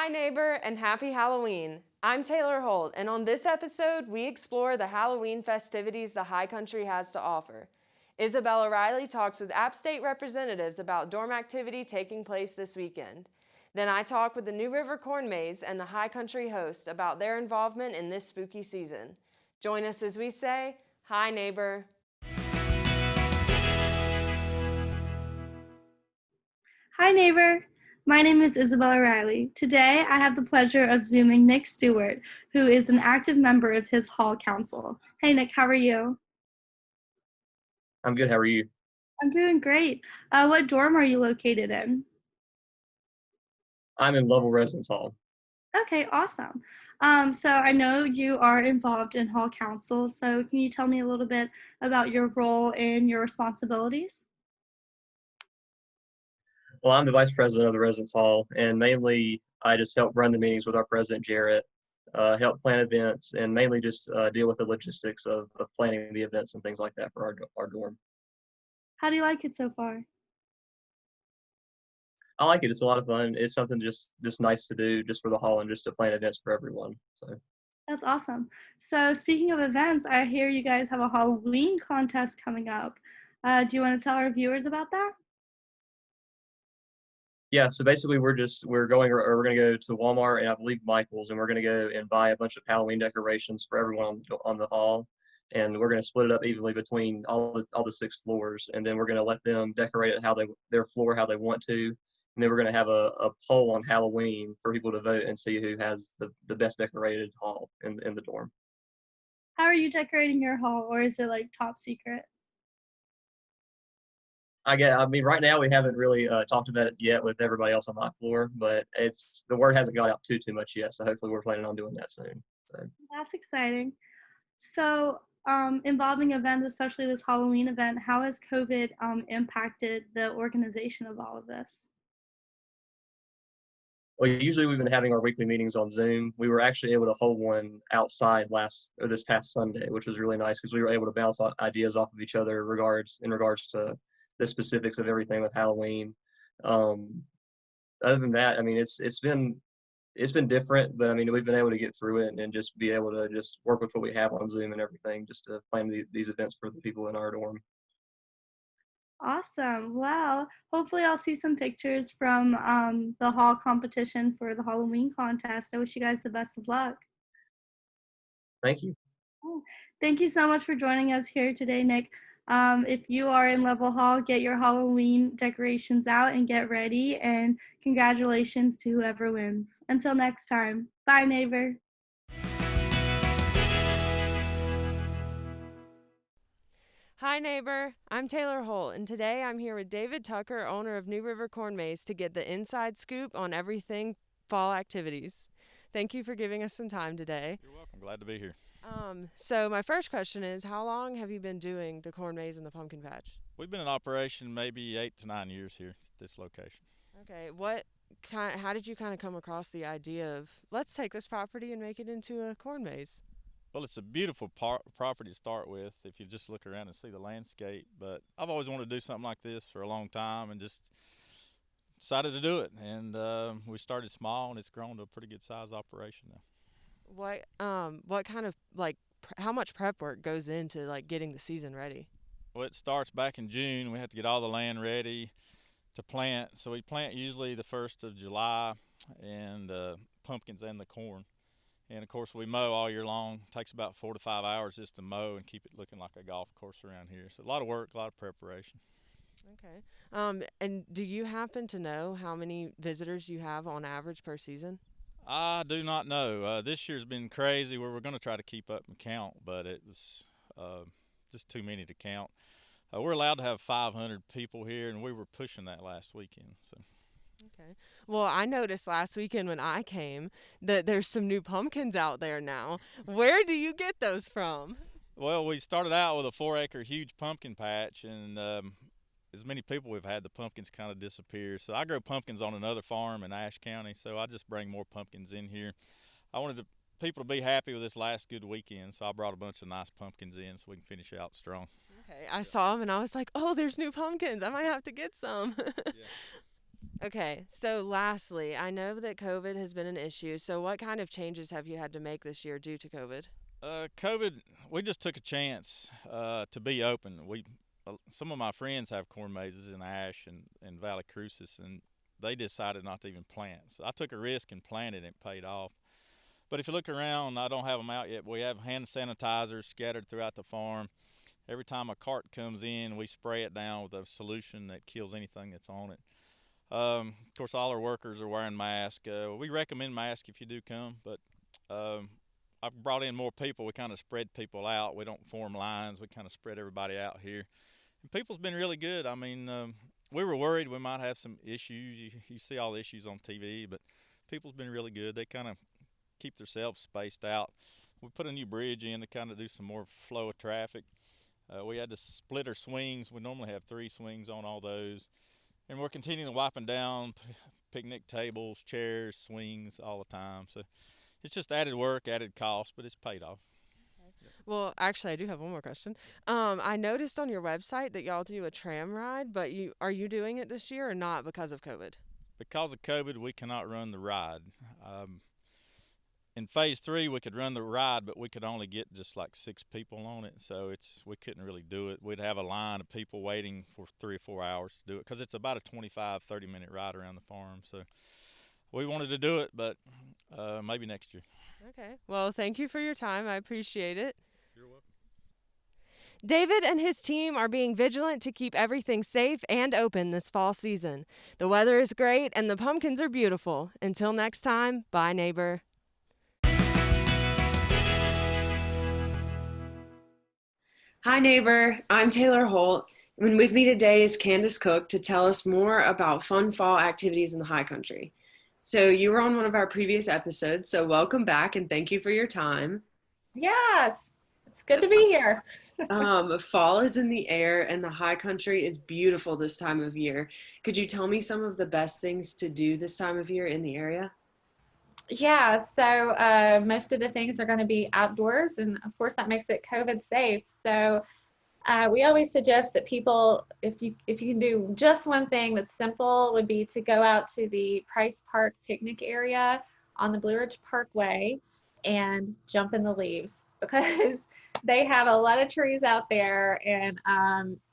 Hi, neighbor, and happy Halloween. I'm Taylor Holt, and on this episode, we explore the Halloween festivities the High Country has to offer. Isabella Riley talks with App State representatives about dorm activity taking place this weekend. Then I talk with the New River Corn Maze and the High Country host about their involvement in this spooky season. Join us as we say, hi, neighbor. Hi, neighbor. My name is Isabella Riley. Today, I have the pleasure of Zooming Nick Stewart, who is an active member of his hall council. Hey, Nick, how are you? I'm good. How are you? I'm doing great. What dorm are you located in? I'm in Lovell Residence Hall. Okay, awesome. So I know you are involved in hall council, so can you tell me a little bit about your role and your responsibilities? Well, I'm the vice president of the residence hall, and mainly I just help run the meetings with our president, Jarrett, help plan events, and mainly just deal with the logistics of planning the events and things like that for our dorm. How do you like it so far? I like it. It's a lot of fun. It's something just nice to do just for the hall and just to plan events for everyone. So. That's awesome. So speaking of events, I hear you guys have a Halloween contest coming up. Do you want to tell our viewers about that? Yeah, so basically we're going to go to Walmart and I believe Michael's, and we're going to go and buy a bunch of Halloween decorations for everyone on the hall, and we're going to split it up evenly between all the 6 floors, and then we're going to let them decorate it their floor how they want to, and then we're going to have a poll on Halloween for people to vote and see who has the best decorated hall in the dorm. How are you decorating your hall, or is it like top secret? I mean, right now we haven't really talked about it yet with everybody else on my floor, but the word hasn't got out too much yet. So hopefully we're planning on doing that soon. So. That's exciting. So, involving events, especially this Halloween event, how has COVID impacted the organization of all of this? Well, usually we've been having our weekly meetings on Zoom. We were actually able to hold one outside this past Sunday, which was really nice because we were able to bounce ideas off of each other in regards to the specifics of everything with Halloween. Other than that, I mean, it's been different, but I mean, we've been able to get through it and just be able to just work with what we have on Zoom and everything, just to plan these events for the people in our dorm. Awesome. Well, hopefully I'll see some pictures from the hall competition for the Halloween contest. I wish you guys the best of luck. Thank you. Oh, thank you so much for joining us here today, Nick. If you are in Level Hall, get your Halloween decorations out and get ready. And congratulations to whoever wins. Until next time. Bye, neighbor. Hi, neighbor. I'm Taylor Holt, and today I'm here with David Tucker, owner of New River Corn Maze, to get the inside scoop on everything fall activities. Thank you for giving us some time today. You're welcome. Glad to be here. So my first question is, how long have you been doing the corn maze and the pumpkin patch? We've been in operation maybe 8 to 9 years here at this location. Okay, how did you kind of come across the idea of, let's take this property and make it into a corn maze? Well, it's a beautiful property to start with if you just look around and see the landscape. But I've always wanted to do something like this for a long time and just decided to do it. And we started small and it's grown to a pretty good size operation now. What kind of, how much prep work goes into getting the season ready? Well, it starts back in June. We have to get all the land ready to plant. So we plant usually the 1st of July, and pumpkins and the corn. And of course we mow all year long. It takes about 4 to 5 hours just to mow and keep it looking like a golf course around here. So a lot of work, a lot of preparation. Okay. And do you happen to know how many visitors you have on average per season? I do not know. This year's been crazy where we're going to try to keep up and count, but it was just too many to count. We're allowed to have 500 people here, and we were pushing that last weekend. So. Okay. Well, I noticed last weekend when I came that there's some new pumpkins out there now. Where do you get those from? Well, we started out with a 4-acre huge pumpkin patch, and as many people we've had, the pumpkins kind of disappear. So I grow pumpkins on another farm in Ashe County, so I just bring more pumpkins in here. I wanted people to be happy with this last good weekend, so I brought a bunch of nice pumpkins in so we can finish out strong. Okay, I saw them and I was like, oh, there's new pumpkins. I might have to get some. Yeah. Okay, so lastly, I know that COVID has been an issue. So, what kind of changes have you had to make this year due to COVID? COVID, we just took a chance to be open. Some of my friends have corn mazes in Ash and Valley Crucis, and they decided not to even plant. So I took a risk and planted, and it paid off. But if you look around, I don't have them out yet. We have hand sanitizers scattered throughout the farm. Every time a cart comes in, we spray it down with a solution that kills anything that's on it. Of course, all our workers are wearing masks. We recommend masks if you do come, but I've brought in more people. We kind of spread people out. We don't form lines. We kind of spread everybody out here. And people's been really good. I mean, we were worried we might have some issues. You see all the issues on TV, but people's been really good. They kind of keep themselves spaced out. We put a new bridge in to kind of do some more flow of traffic. We had to split our swings. We normally have 3 swings on all those. And we're continuing wiping down picnic tables, chairs, swings all the time. So it's just added work, added cost, but it's paid off. Well, actually, I do have one more question. I noticed on your website that y'all do a tram ride, but are you doing it this year or not because of COVID? Because of COVID, we cannot run the ride. In phase 3, we could run the ride, but we could only get just like 6 people on it, so we couldn't really do it. We'd have a line of people waiting for 3 or 4 hours to do it because it's about a 25-30-minute ride around the farm. So we wanted to do it, but maybe next year. Okay. Well, thank you for your time. I appreciate it. You're welcome. David and his team are being vigilant to keep everything safe and open this fall season. The weather is great and the pumpkins are beautiful. Until next time, bye, neighbor. Hi, neighbor. I'm Taylor Holt, and with me today is Candice Cook to tell us more about fun fall activities in the high country. So you were on one of our previous episodes, so welcome back and thank you for your time. Yes, it's good to be here. Fall is in the air and the high country is beautiful this time of year. Could you tell me some of the best things to do this time of year in the area? Yeah, so most of the things are going to be outdoors, and of course that makes it COVID safe. So we always suggest that people, if you can do just one thing that's simple, would be to go out to the Price Park picnic area on the Blue Ridge Parkway and jump in the leaves, because they have a lot of trees out there, and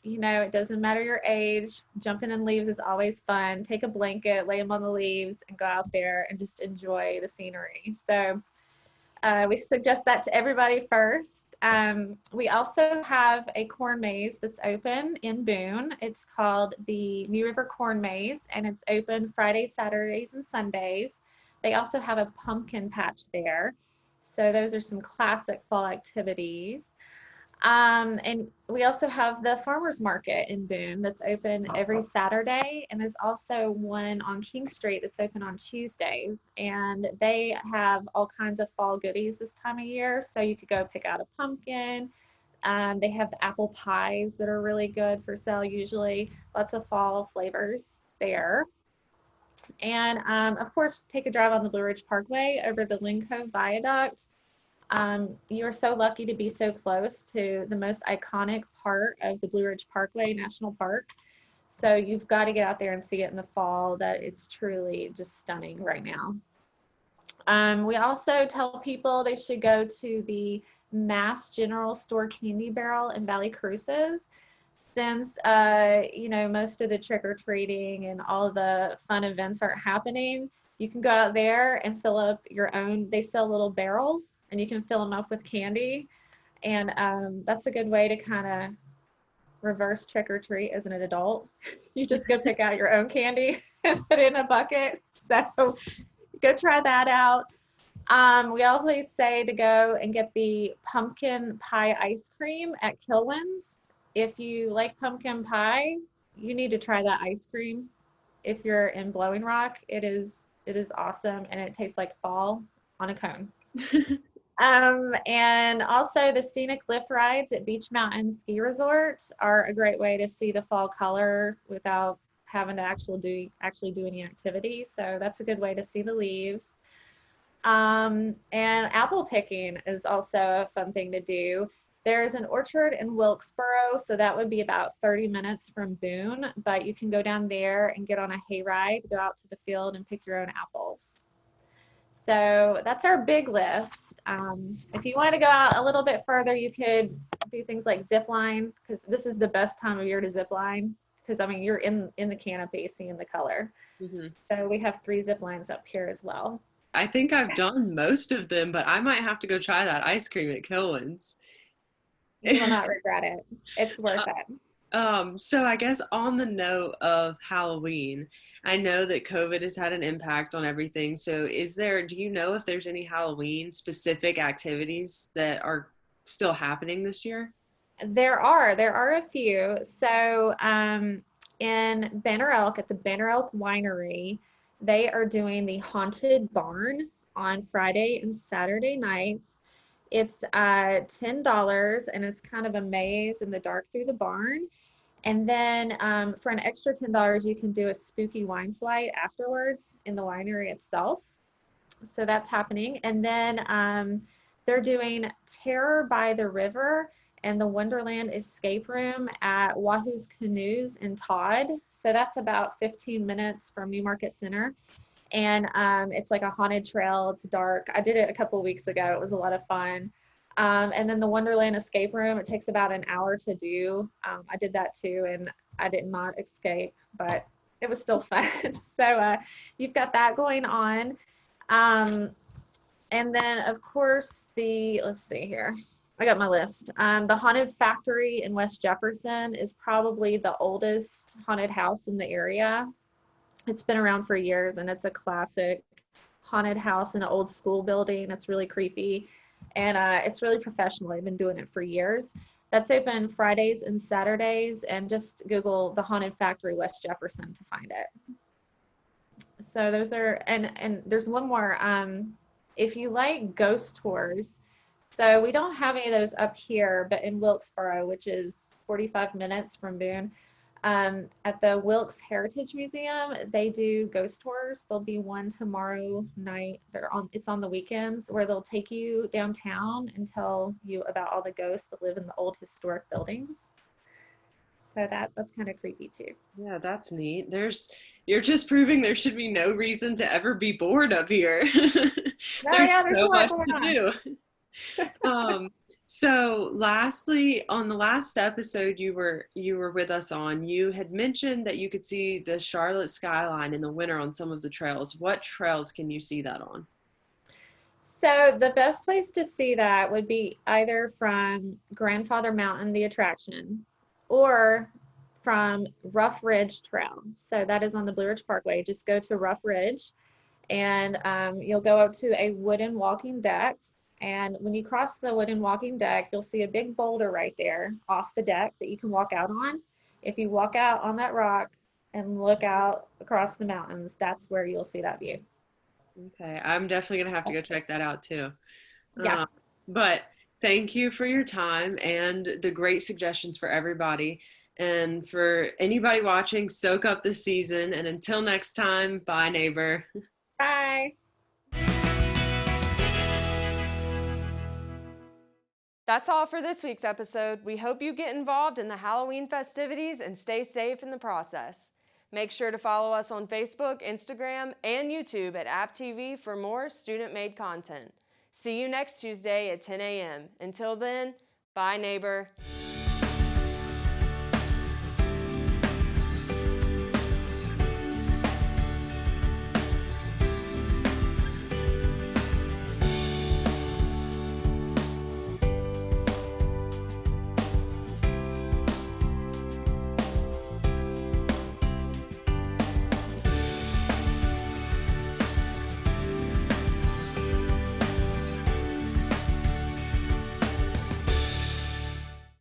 it doesn't matter your age. Jumping in leaves is always fun. Take a blanket, lay them on the leaves, and go out there and just enjoy the scenery. So we suggest that to everybody first. We also have a corn maze that's open in Boone. It's called the New River Corn Maze, and it's open Fridays, Saturdays, and Sundays. They also have a pumpkin patch there. So those are some classic fall activities. And we also have the farmers market in Boone that's open every Saturday. And there's also one on King Street that's open on Tuesdays. And they have all kinds of fall goodies this time of year. So you could go pick out a pumpkin. They have the apple pies that are really good for sale usually. Lots of fall flavors there. And of course, take a drive on the Blue Ridge Parkway over the Lynn Cove Viaduct. You are so lucky to be so close to the most iconic part of the Blue Ridge Parkway National Park. So you've got to get out there and see it in the fall. That it's truly just stunning right now. We also tell people they should go to the Mass General Store Candy Barrel in Valley Crucis. Since most of the trick-or-treating and all the fun events aren't happening, you can go out there and fill up your own. They sell little barrels and you can fill them up with candy, and that's a good way to kind of reverse trick-or-treat as an adult. You just go pick out your own candy and put it in a bucket. So go try that out. We always say to go and get the pumpkin pie ice cream at Kilwin's. If you like pumpkin pie, you need to try that ice cream. If you're in Blowing Rock, it is awesome, and it tastes like fall on a cone. And also the scenic lift rides at Beach Mountain Ski Resort are a great way to see the fall color without having to actually do any activity. So that's a good way to see the leaves. And apple picking is also a fun thing to do. There's an orchard in Wilkesboro, so that would be about 30 minutes from Boone, but you can go down there and get on a hayride, go out to the field and pick your own apples. So that's our big list. If you want to go out a little bit further, you could do things like zip line, because this is the best time of year to zip line, because I mean, you're in the canopy seeing the color. So we have 3 zip lines up here as well. I think I've done most of them, but I might have to go try that ice cream at Kilwins. You will not regret it. It's worth it. So I guess on the note of Halloween, I know that COVID has had an impact on everything. So do you know if there's any Halloween specific activities that are still happening this year? There are a few. So in Banner Elk at the Banner Elk Winery, they are doing the Haunted Barn on Friday and Saturday nights. It's $10 and it's kind of a maze in the dark through the barn. And then for an extra $10, you can do a spooky wine flight afterwards in the winery itself. So that's happening. And then they're doing Terror by the River and the Wonderland Escape Room at Wahoo's Canoes in Todd. So that's about 15 minutes from New Market Center. And it's like a haunted trail. It's dark. I did it a couple of weeks ago. It was a lot of fun. And then the Wonderland Escape Room, it takes about an hour to do. I did that too, and I did not escape, but it was still fun. So you've got that going on. And then, of course, let's see here. I got my list. The Haunted Factory in West Jefferson is probably the oldest haunted house in the area. It's been around for years, and it's a classic haunted house in an old school building. It's really creepy, and it's really professional. I've been doing it for years. That's open Fridays and Saturdays, and just Google the Haunted Factory West Jefferson to find it. So those are, and there's one more. If you like ghost tours, so we don't have any of those up here, but in Wilkesboro, which is 45 minutes from Boone, at the Wilkes Heritage Museum, they do ghost tours. There'll be one tomorrow night. It's on the weekends, where they'll take you downtown and tell you about all the ghosts that live in the old historic buildings. So that's kind of creepy too. Yeah, that's neat. You're just proving there should be no reason to ever be bored up here. There's so a lot much going on. to do. So lastly, on the last episode you were with us on, you had mentioned that you could see the Charlotte skyline in the winter on some of the trails. What trails can you see that on? So the best place to see that would be either from Grandfather Mountain, the attraction, or from Rough Ridge Trail. So that is on the Blue Ridge Parkway. Just go to Rough Ridge, and you'll go up to a wooden walking deck. And when you cross the wooden walking deck, you'll see a big boulder right there off the deck that you can walk out on. If you walk out on that rock and look out across the mountains, that's where you'll see that view. Okay, I'm definitely gonna have to go check that out too. Yeah. But thank you for your time and the great suggestions for everybody. And for anybody watching, soak up the season. And until next time, bye, neighbor. Bye. That's all for this week's episode. We hope you get involved in the Halloween festivities and stay safe in the process. Make sure to follow us on Facebook, Instagram, and YouTube at AppTV for more student-made content. See you next Tuesday at 10 a.m. Until then, bye, neighbor.